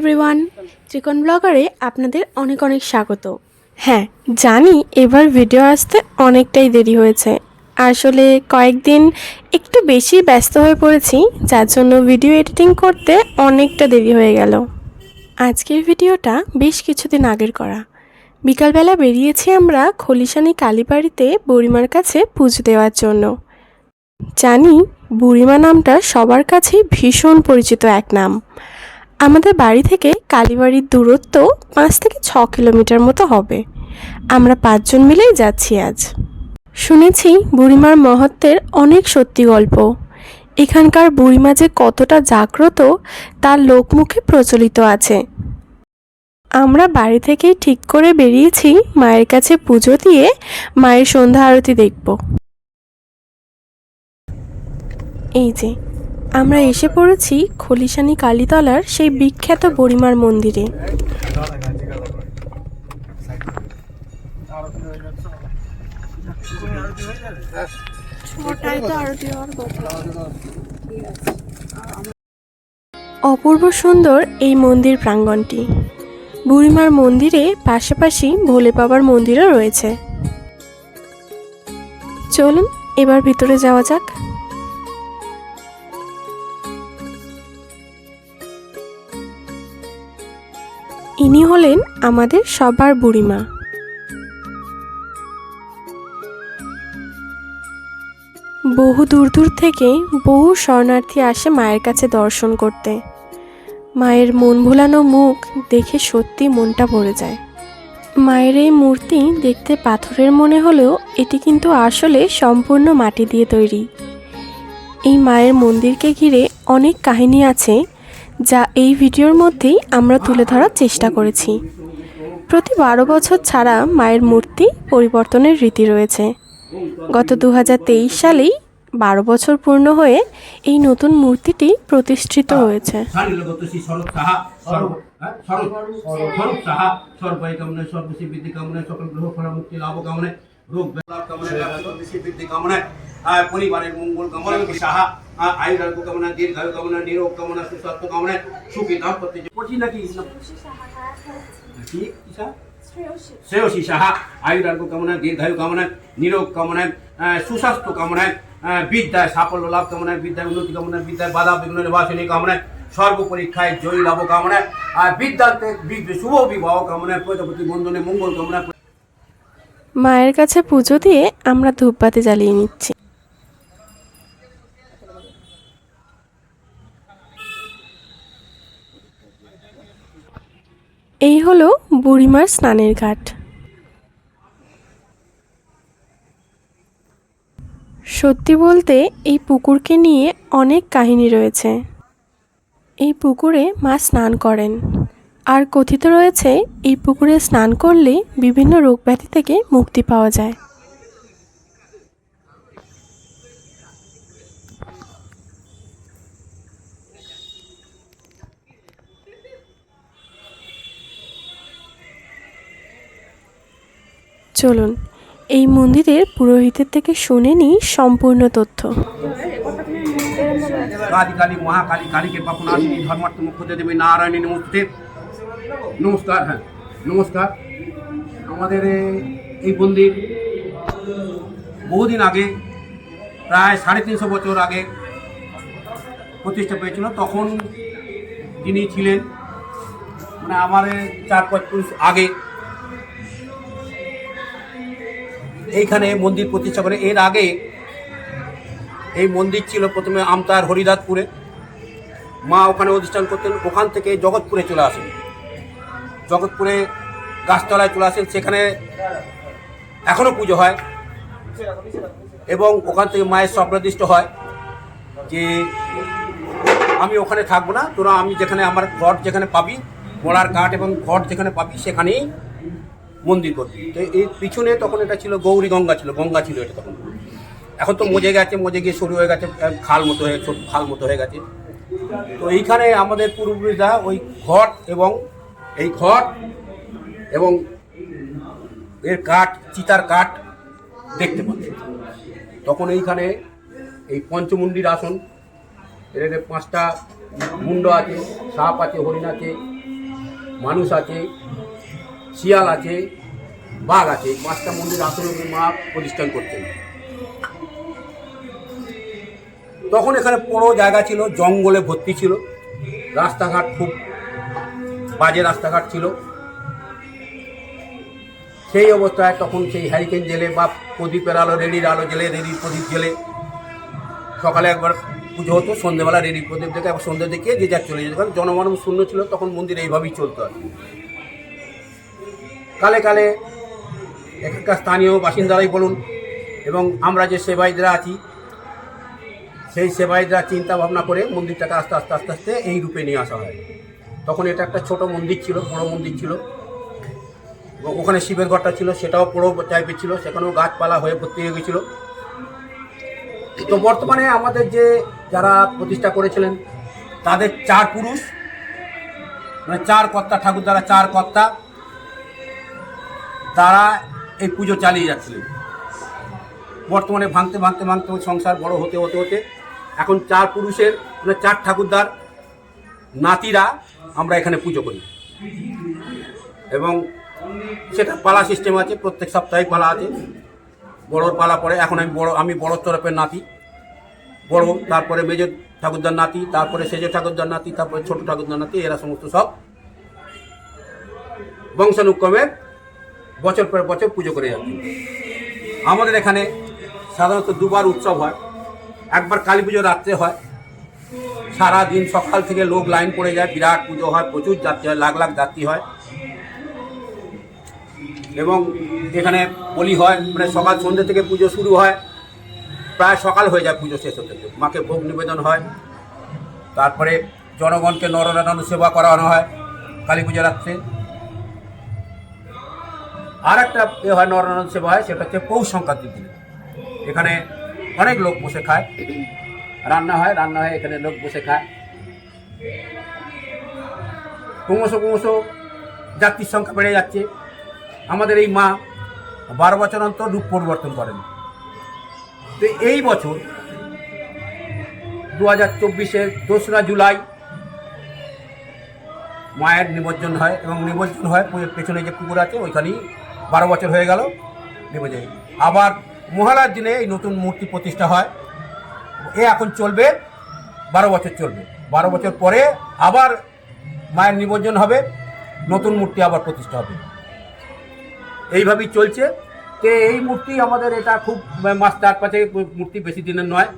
Everyone, ত্রিকোণ ব্লগারে আপনাদের অনেক অনেক স্বাগত। হ্যাঁ, জানি এবার ভিডিও আসতে অনেকটাই দেরি হয়েছে। আসলে কয়েকদিন একটু বেশি ব্যস্ত হয়ে পড়েছি, যার জন্য ভিডিও এডিটিং করতে অনেকটা দেরি হয়ে গেল। আজকের ভিডিওটা বেশ কিছুদিন আগের করা। বিকালবেলা বেরিয়েছি আমরা খলিশানি কালীবাড়িতে বুড়িমার কাছে পুজো দেওয়ার জন্য। জানি বুড়িমা নামটা সবার কাছেই ভীষণ পরিচিত এক নাম। আমাদের বাড়ি থেকে কালীবাড়ির দূরত্ব 5 থেকে 6 কিলোমিটার মতো হবে। আমরা 5 জন মিলেই যাচ্ছি আজ। শুনেছি বুড়িমার মহত্বের অনেক সত্যি গল্প। এখানকার বুড়িমা যে কতটা জাগ্রত তার লোকমুখে প্রচলিত আছে। আমরা বাড়ি থেকেই ঠিক করে বেরিয়েছি মায়ের কাছে পুজো দিয়ে মায়ের সন্ধ্যা আরতি দেখব। এই যে আমরা এসে পড়েছি খলিশানি কালীতলার সেই বিখ্যাত বুড়িমার মন্দিরে। অপূর্ব সুন্দর এই মন্দির প্রাঙ্গণটি। বুড়িমার মন্দিরে পাশাপাশি ভোলে বাবার মন্দিরও রয়েছে। চলুন এবার ভিতরে যাওয়া যাক। ইনি হলেন আমাদের সবার বুড়িমা। বহু দূর দূর থেকে বহু শরণার্থী আসে মায়ের কাছে দর্শন করতে। মায়ের মন ভোলানো মুখ দেখে সত্যি মনটা ভরে যায়। মায়ের এই মূর্তি দেখতে পাথরের মনে হলেও এটি কিন্তু আসলে সম্পূর্ণ মাটি দিয়ে তৈরি। এই মায়ের মন্দিরকে ঘিরে অনেক কাহিনী আছে, যা এই ভিডিওর মধ্যেই আমরা তুলে ধরার চেষ্টা করেছি। প্রতি 12 বছর ছাড়া মায়ের মূর্তি পরিবর্তনের রীতি রয়েছে। গত 2023 সালেই 12 বছর পূর্ণ হয়ে এই নতুন মূর্তিটি প্রতিষ্ঠিত হয়েছে। পরিবারের মঙ্গল কামনা সাহা আয়ুরারোগ্য কামনা দীর্ঘায়ু কামনা নিরোগ কামনা সুস্বাস্থ্য কামনা সুখী দাম্পত্য পড়ছি নাকি শ্রেয়সী সাহা আয়ুরারোগ্য কামনা দীর্ঘায়ু কামনা নিরোগ কামনা সুস্বাস্থ্য কামনায় বিদ্যায় সাফল্য লাভ কামনায় বিদ্যায় উন্নতি কামনায় বিদ্যায় বাধা বিঘ্ন নিবাসনী কামনায় সর্ব পরীক্ষায় জয়ী লাভ কামনায় বিদ্যান্তে শুভ বিবাহ কামনায় প্রজাপতি বন্ধনে মঙ্গল কামনা। মায়ের কাছে পুজো দিয়ে আমরা ধূপবাতি জ্বালিয়ে নিচ্ছি। এই হলো বুড়িমার স্নানের ঘাট। সত্যি বলতে এই পুকুরকে নিয়ে অনেক কাহিনী রয়েছে। এই পুকুরে মা স্নান করেন, আর কথিত রয়েছে এই পুকুরে স্নান করলে বিভিন্ন রোগ ব্যাধি থেকে মুক্তি পাওয়া যায়। চলুন এই মন্দিরের পুরোহিতের থেকে শুনে নিই সম্পূর্ণ তথ্য। কালী কালী মহাকালী কালীকে পাপনাশিনী ধর্মার্থ মুখ্যতে দেবী নারায়ণী নমস্তে। নমস্কার। হ্যাঁ নমস্কার। আমাদের এই মন্দির বহুদিন আগে, প্রায় 350 বছর আগে প্রতিষ্ঠা পেয়েছিল। তখন যিনি ছিলেন, মানে আমার 4-5 পুরুষ আগে এইখানে মন্দির প্রতিষ্ঠা করে। এর আগে এই মন্দির ছিল প্রথমে আমতার হরিদাসপুরে, মা ওখানে অধিষ্ঠান করতেন। ওখান থেকে জগৎপুরে চলে আসেন, জগৎপুরে গাছতলায় চলে আসেন, সেখানে এখনও পুজো হয়। এবং ওখান থেকে মায়ের স্বপ্নদৃষ্ট হয় যে আমি ওখানে থাকবো না, তোরা আমি যেখানে আমার ঘর যেখানে পাবি, মোড়ার কাঠ এবং ঘর যেখানে পাবি সেখানেই মন্দির করবি। তো এই পিছনে তখন এটা ছিল গৌরী গঙ্গা, গঙ্গা ছিল এটা তখন। এখন তো মজে গেছে, মজে গিয়ে শুরু হয়ে গেছে, খাল মতো হয়ে ছোট খাল মতো হয়ে গেছে। তো এইখানে আমাদের পূর্বপুরুষরা ওই ঘট এবং এই ঘট এবং এর কাঠ, চিতার কাঠ দেখতে পাচ্ছে। তখন এইখানে এই পঞ্চমুণ্ডির আসন, এর 5টা মুন্ড আছে, সাপ আছে, হরিণ আছে, মানুষ আছে, শিয়াল আছে, বাঘ আছে। এই 5টা মন্দির আসলে মা প্রতিষ্ঠান করতেন। তখন এখানে বড় জায়গা ছিল, জঙ্গলে ভর্তি ছিল, রাস্তাঘাট খুব বাজে রাস্তাঘাট ছিল। সেই অবস্থায় তখন সেই হ্যারিকেন জেলে বা প্রদীপের আলো, রেডির আলো জেলে, রেডির প্রদীপ জেলে সকালে একবার পুজো হতো, সন্ধ্যেবেলা রেডির প্রদীপ দেখে একবার সন্ধ্যে দেখে যে যার চলে যেত। কারণ জনমানব শূন্য ছিল, তখন মন্দির এইভাবেই চলতো আর কি। কালে কালে এখানকার স্থানীয় বাসিন্দারাই বলুন এবং আমরা যে সেবায়িতরা আছি, সেই সেবায়িতরা চিন্তা ভাবনা করে মন্দিরটাকে আস্তে আস্তে আস্তে আস্তে এই রূপে নিয়ে আসা হয়। তখন এটা একটা ছোট মন্দির ছিল, বড় মন্দির ছিল, এবং ওখানে শিবের ঘরটা ছিল, সেটাও বড় টাইপের ছিল, সেখানেও গাছপালা হয়ে ভর্তি হয়ে গেছিলো। তো বর্তমানে আমাদের যে যারা প্রতিষ্ঠা করেছিলেন তাদের 4 পুরুষ, মানে 4 কর্তা, ঠাকুর দ্বারা 4 কর্তা, তারা এই পুজো চালিয়ে যাচ্ছিলেন। বর্তমানে ভাঙতে ভাঙতে ভাঙতে সংসার বড় হতে হতে হতে এখন 4 পুরুষের মানে 4 ঠাকুরদার নাতিরা আমরা এখানে পুজো করি। এবং সেটা পালা সিস্টেম আছে, প্রত্যেক সপ্তাহে পালা আছে, বড়োর পালা পড়ে। এখন আমি বড় তরফের নাতি, বড়, তারপরে মেজর ঠাকুরদার নাতি, তারপরে সেজ ঠাকুরদার নাতি, তারপরে ছোট ঠাকুরদার নাতি, এরা সমস্ত সব বংশানুক্রমে বছর পর বছর পুজো করে যাচ্ছে। আমাদের এখানে সাধারণত 2বার উৎসব হয়। একবার কালী পুজো রাত্রে হয়, সারাদিন সকাল থেকে লোক লাইন পড়ে যায়, বিরাট পুজো হয়, প্রচুর যাত্রী হয়, লাখ লাখ যাত্রী হয়। এবং এখানে বলি হয়, মানে সকাল সন্ধ্যে থেকে পুজো শুরু হয়, প্রায় সকাল হয়ে যায় পুজো শেষ হতে। মাকে ভোগ নিবেদন হয়, তারপরে জনগণকে নরনারায়ণ সেবা করানো হয় কালী পুজো রাত্রে। আর একটা হয় নরনারায়ণ সেবা হয়, সেটা হচ্ছে পৌষ সংক্রান্তির দিনে। এখানে অনেক লোক বসে খায়, রান্না হয় এখানে লোক বসে খায়। ক্রমশ যাত্রীর সংখ্যা বেড়ে যাচ্ছে। আমাদের এই মা 12 বছর অন্তর রূপ পরিবর্তন করেন। তো এই বছর 2024-এর 2রা জুলাই মায়ের নিমজ্জন হয়, এবং নিমজ্জন হয় পেছনে যে পুকুর আছে ওইখানেই। 12 বছর হয়ে গেল নিমজ্জন। আবার মহালয়ার দিনে এই নতুন মূর্তি প্রতিষ্ঠা হয়। এখন চলবে 12 বছর চলবে। 12 বছর পরে আবার মায়ের নিমজ্জন হবে, নতুন মূর্তি আবার প্রতিষ্ঠা হবে। এইভাবেই চলছে। তো এই মূর্তি আমাদের এটা খুব মাস 4-5 মূর্তি, বেশি দিনের নয়।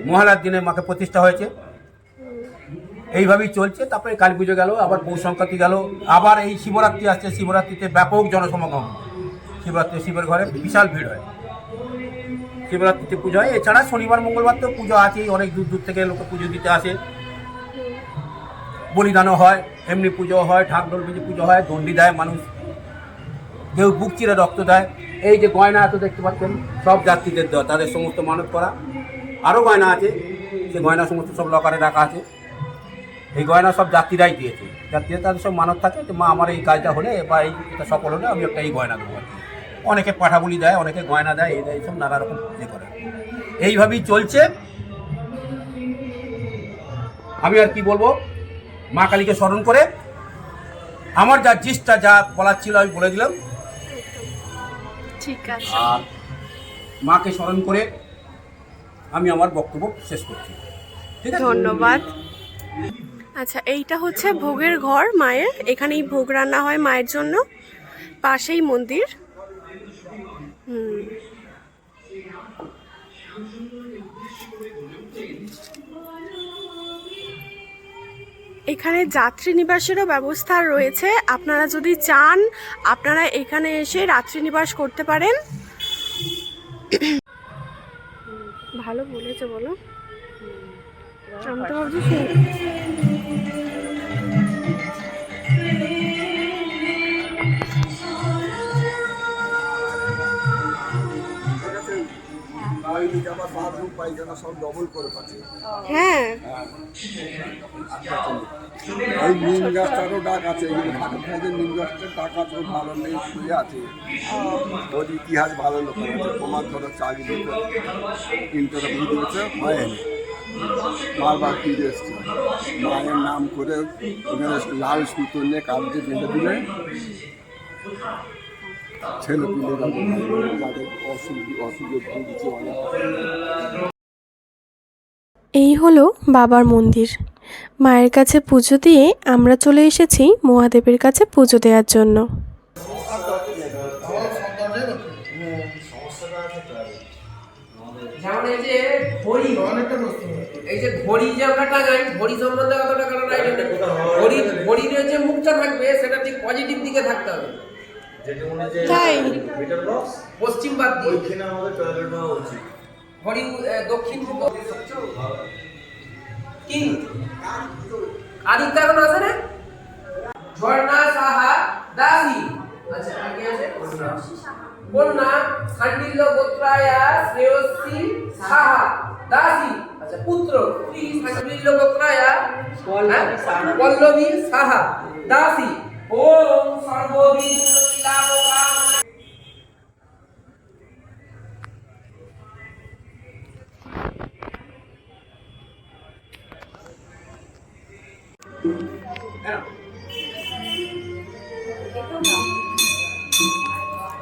মহালয়ার দিনে মাকে প্রতিষ্ঠা হয়েছে। এইভাবেই চলছে। তারপরে কালী পুজো গেল, আবার পৌষ সংক্রান্তি গেল, আবার এই শিবরাত্রি আসছে। শিবরাত্রিতে ব্যাপক জনসমাগম। শিবরাত্রি শিবের ঘরে বিশাল ভিড় হয়, শিবরাত্রিতে পুজো হয়। এছাড়া শনিবার মঙ্গলবার তো পুজো আছেই, অনেক দূর দূর থেকে লোকে পুজো দিতে আসে। বলিদানও হয়, এমনি পুজো হয়, ঢাক ঢোল বেজে পুজো হয়, দণ্ডি দেয় মানুষ, কেউ বুক চিরে রক্ত দেয়। এই যে গয়না এত দেখতে পাচ্ছেন, সব যাত্রীদের দেওয়া, তাদের সমস্ত মানত করা। আরও গয়না আছে, সেই গয়না সমস্ত সব লকারে রাখা আছে। এই গয়না সব যাত্রীরাই দিয়েছে। যাত্রীরা তাদের সব মানত থাকে যে মা আমার এই কাজটা হলে বা এইটা সফল হলে আমি একটা এই গয়না দেবো। অনেকে পাঠাবলি দেয়, অনেকে গয়না দেয়, এইসব নানা রকম ইয়ে করে। এইভাবেই চলছে। আমি আর কি বলবো, মা কালীকে স্মরণ করে আমার যা জিসটা যা বলার ছিল আমি বলে দিলাম। ঠিক আছে, আর মাকে স্মরণ করে আমি আমার বক্তব্য শেষ করছি। ঠিক আছে, ধন্যবাদ। আচ্ছা, এইটা হচ্ছে ভোগের ঘর মায়ের। এখানেই ভোগ রান্না হয় মায়ের জন্য, পাশেই মন্দির। এখানে যাত্রী নিবাসেরও ব্যবস্থা রয়েছে। আপনারা যদি চান আপনারা এখানে এসে রাত্রি নিবাস করতে পারেন। ভালো বলেছে, বলো। আমি তো ভাবছি হ্যাঁ, ওই নিম গাছটারও ডাক আছে, নিম গাছটার ডাক আছে, ভালো নেই শুয়ে আছে। ওর ইতিহাস ভালো লোক আছে, প্রমাণ করে চাকরি ইন্টারভিউ দিয়েছে হয়নি। বারবার ফিরে এসছে। মায়ের নাম করে ওখানে লাল সুতো নিয়ে কাঁধে বেঁধে দিলে ছেলে পুলে যাদের অসুখে ভুগছে অনেক। এই হলো বাবার মন্দির। মায়ের কাছে পুজো দিয়ে আমরা চলে এসেছি মহাদেবের কাছে পুজো দেওয়ার জন্য। যেমন এই যে ঘড়ি, এই যে ঘড়ি যে আমরা টাঙাই, ঘড়ি সম্বন্ধে কতটা কারণ ঘড়ির যে মুখটা থাকবে সেটা ঠিক পজিটিভ দিকে থাকতে হবে। তাই পশ্চিম বাদ দিয়ে ওইখানে আমাদের টয়লেট হওয়া উচিত। ঘড়ি দক্ষিণ কি আদিত্য এখন আছে না? ঝর্ণা সাহা দাসী। আচ্ছা আগে আছে কন্যা খান্ডিল্য গোত্রায়া শ্রেয়সী সাহা দাসী। আচ্ছা পুত্র খান্ডিল্য গোত্রায়া পল্লবী সাহা দাসী। ওম সর্ববিঘ্ন লাভকাম।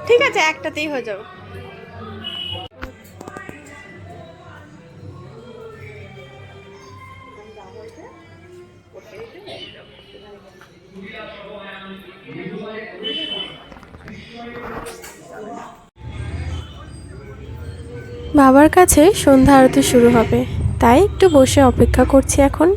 ঠিক আছে, একটাতেই হয়ে যাবে। বাবার কাছে সন্ধ্যা আরতি শুরু হবে, তাই একটু বসে অপেক্ষা করছি এখন।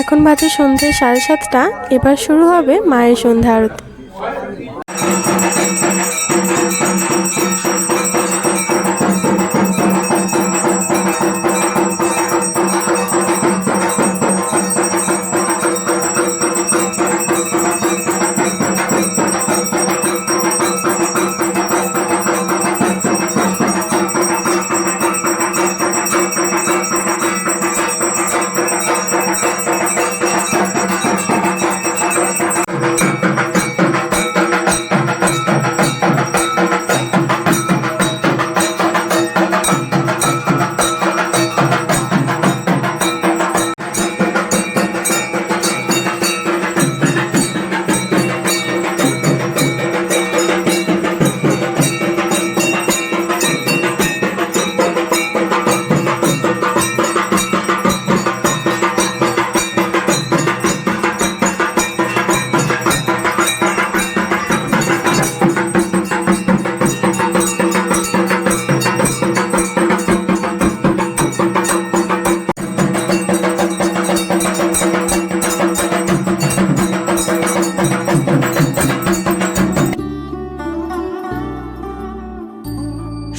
এখন বাজে সন্ধ্যে 7:30। এবার শুরু হবে মায়ের সন্ধ্যা আরতি।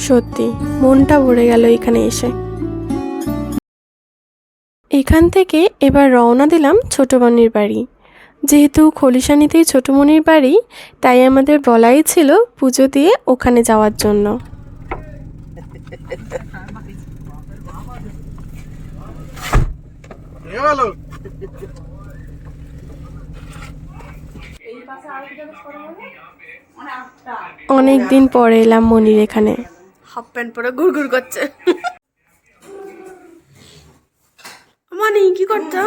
সত্যি মনটা ভরে গেল এখানে এসে। এখান থেকে এবার রওনা দিলাম ছোটমণির বাড়ি। যেহেতু খলিশানিতেই ছোটমণির বাড়ি, তাই আমাদের বলাই ছিল পুজো দিয়ে ওখানে যাওয়ার জন্য। অনেক দিন পরে এলাম মনির এখানে। হাফ প্যান্ট পরে ঘুরঘুর করছে। মনি কি করছো?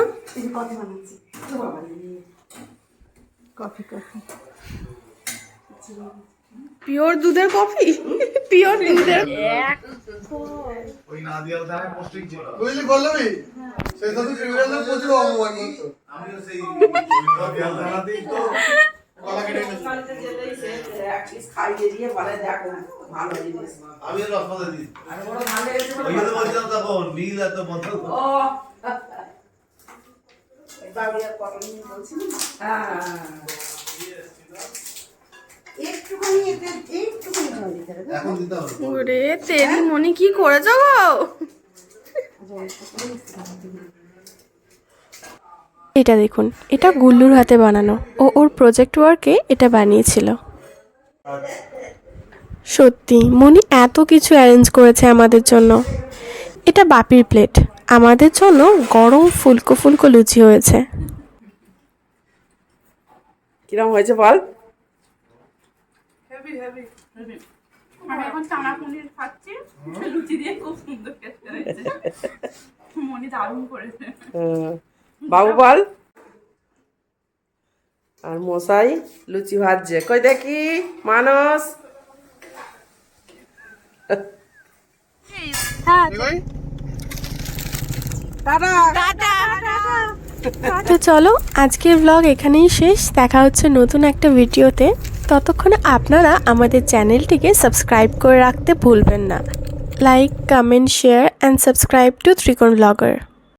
পিওর দুধের কফি, পিওর দুধের। বুঝলি বলবি সেই সাথে ক্রিমিনালদের প্রচুর অপমান করতো ওরে তেরি মনি কি করেছো গো? এটা দেখুন, এটা গুল্লুর হাতে বানানো, ও ওর প্রজেক্ট ওয়ার্কে এটা বানিয়েছিল। সত্যি মনি এত কিছু অ্যারেঞ্জ করেছে আমাদের জন্য। এটা বাপির প্লেট, আমাদের জন্য গরম ফুলকো ফুলকো লুচি হয়েছে। কিরম হয়েছে বল? আমি এখন চানা পনির খাচ্ছি, লুচি দিয়ে খুব সুন্দর খেতে হয়েছে। মনি দারুণ করেছে। বাবু বল। আর মশাই লুচি ভাজছে, কই দেখি মানস। তো চলো আজকের ব্লগ এখানেই শেষ। দেখা হচ্ছে নতুন একটা ভিডিওতে। ততক্ষণে আপনারা আমাদের চ্যানেলটিকে সাবস্ক্রাইব করে রাখতে ভুলবেন না। Like, comment, share and subscribe to Trikon blogger.